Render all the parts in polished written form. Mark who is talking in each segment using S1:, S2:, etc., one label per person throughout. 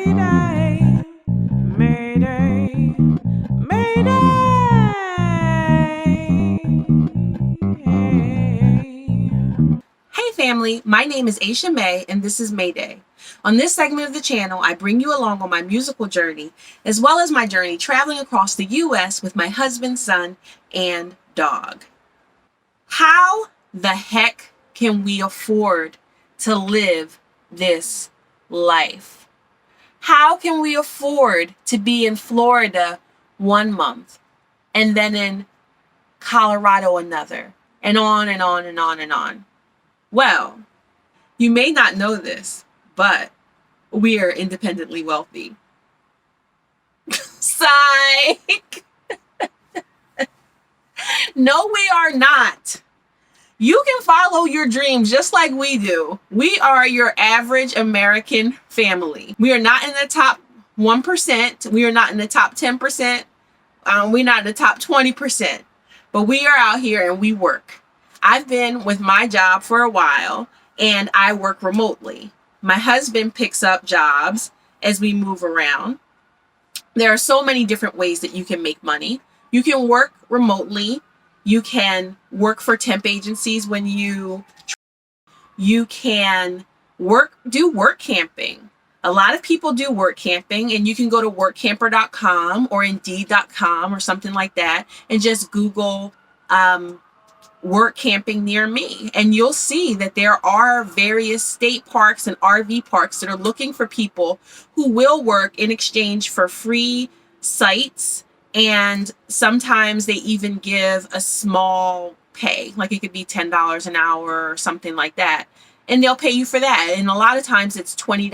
S1: Mae-Day, Mae-Day, Mae-Day. Hey family, my name is Asha Mae and this is Mae-Day. On this segment of the channel, I bring you along on my musical journey, as well as my journey traveling across the US with my husband, son, and dog. How the heck can we afford to live this life? How can we afford to be in Florida 1 month and then in Colorado another, and on and on and on and on? Well, you may not know this, but we are independently wealthy. Psych! No, we are not. You can follow your dreams just like we do. We are your average American family. We are not in the top 1%. We are not in the top 10%. We're not in the top 20%. But we are out here and we work. I've been with my job for a while and I work remotely. My husband picks up jobs as we move around. There are so many different ways that you can make money. You can work remotely. You can work for temp agencies when you can do work camping. A lot of people do work camping, and you can go to workcamper.com or indeed.com or something like that and just Google work camping near me, and you'll see that there are various state parks and RV parks that are looking for people who will work in exchange for free sites, and sometimes they even give a small pay, like it could be $10 an hour or something like that, and they'll pay you for that. And a lot of times it's 20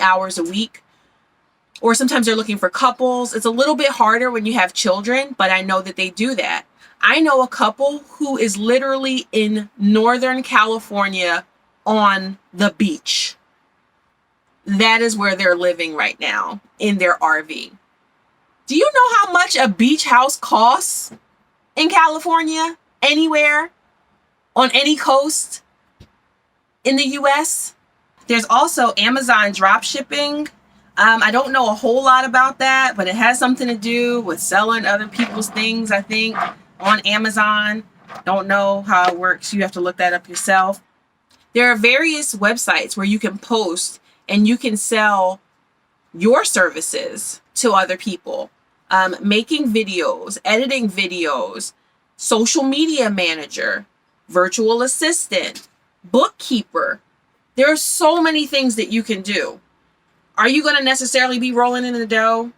S1: hours a week, or sometimes they're looking for couples. It's a little bit harder when you have children, but I know that they do that. I know a couple who is literally in Northern California on the beach. That is where they're living right now, in their RV. Do you know how much a beach house costs in California? Anywhere? On any coast in the US? There's also Amazon drop shipping. I don't know a whole lot about that, but it has something to do with selling other people's things, I think, on Amazon. Don't know how it works. You have to look that up yourself. There are various websites where you can post and you can sell your services to other people. Making videos, editing videos, social media manager, virtual assistant, bookkeeper. There are so many things that you can do. Are you going to necessarily be rolling in the dough?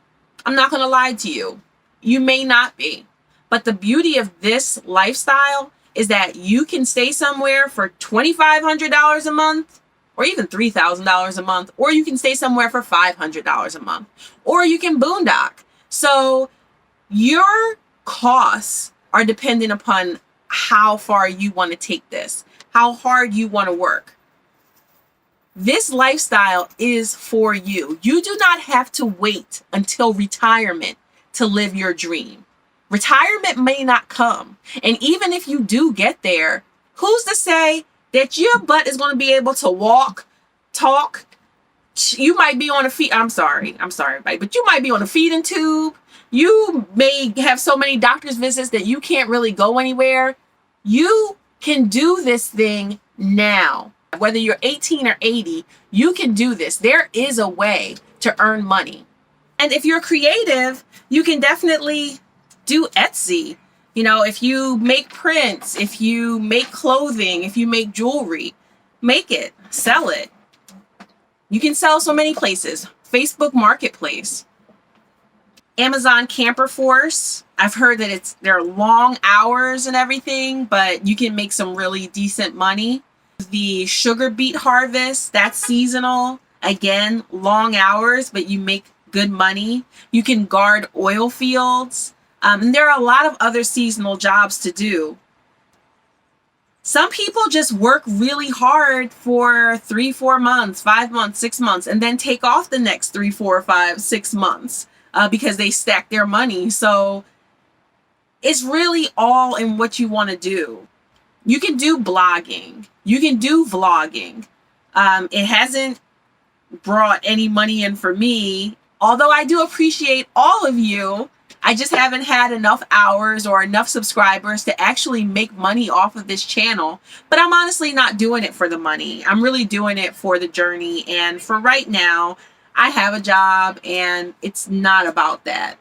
S1: I'm not going to lie to you. You may not be. But the beauty of this lifestyle is that you can stay somewhere for $2,500 a month, or even $3,000 a month, or you can stay somewhere for $500 a month, or you can boondock. So your costs are dependent upon how far you want to take this, how hard you want to work. This lifestyle is for you. You do not have to wait until retirement to live your dream. Retirement may not come. And even if you do get there, who's to say that your butt is going to be able to walk, talk? You might be on a feed. I'm sorry, everybody, but you might be on a feeding tube. You may have so many doctor's visits that you can't really go anywhere. You can do this thing now. Whether you're 18 or 80, you can do this. There is a way to earn money. And if you're creative, you can definitely do Etsy. You know, if you make prints, if you make clothing, if you make jewelry, make it, sell it. You can sell so many places. Facebook Marketplace, Amazon CAMPERFORCE. I've heard that there are long hours and everything, but you can make some really decent money. The sugar beet harvest, that's seasonal. Again, long hours, but you make good money. You can guard oil fields. And there are a lot of other seasonal jobs to do. Some people just work really hard for 3, 4 months, 5 months, 6 months, and then take off the next 3, 4, 5, 6 months because they stack their money. So it's really all in what you want to do. You can do blogging. You can do vlogging. It hasn't brought any money in for me. Although I do appreciate all of you, I just haven't had enough hours or enough subscribers to actually make money off of this channel. But I'm honestly not doing it for the money. I'm really doing it for the journey. And for right now, I have a job and it's not about that.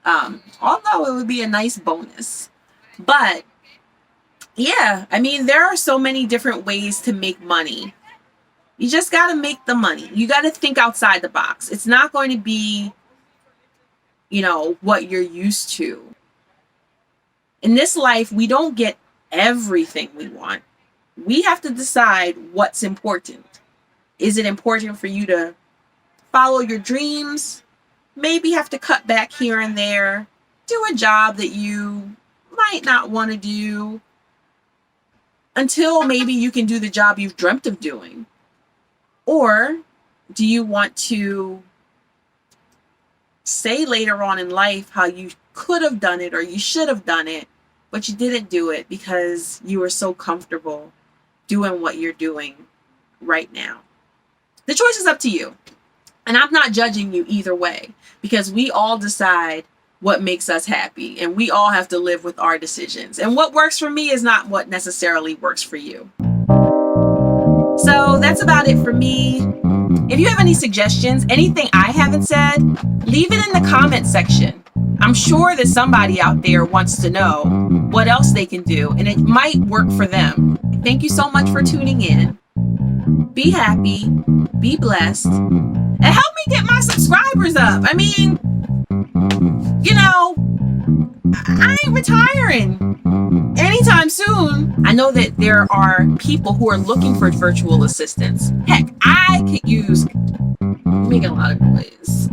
S1: Although it would be a nice bonus. But yeah, I mean, there are so many different ways to make money. You just got to make the money. You got to think outside the box. It's not going to be, you know, what you're used to. In this life, we don't get everything we want. We have to decide what's important. Is it important for you to follow your dreams? Maybe have to cut back here and there. Do a job that you might not want to do until maybe you can do the job you've dreamt of doing. Or do you want to say later on in life how you could have done it or you should have done it, but you didn't do it because you were so comfortable doing what you're doing right now? The choice is up to you. And I'm not judging you either way, because we all decide what makes us happy and we all have to live with our decisions. And what works for me is not what necessarily works for you. So that's about it for me. If you have any suggestions, anything I haven't said, leave it in the comment section. I'm sure that somebody out there wants to know what else they can do, and it might work for them. Thank you so much for tuning in. Be happy, be blessed, and help me get my subscribers up. I mean, you know, I ain't retiring anytime soon. I know that there are people who are looking for virtual assistants. Heck, I could use making a lot of noise.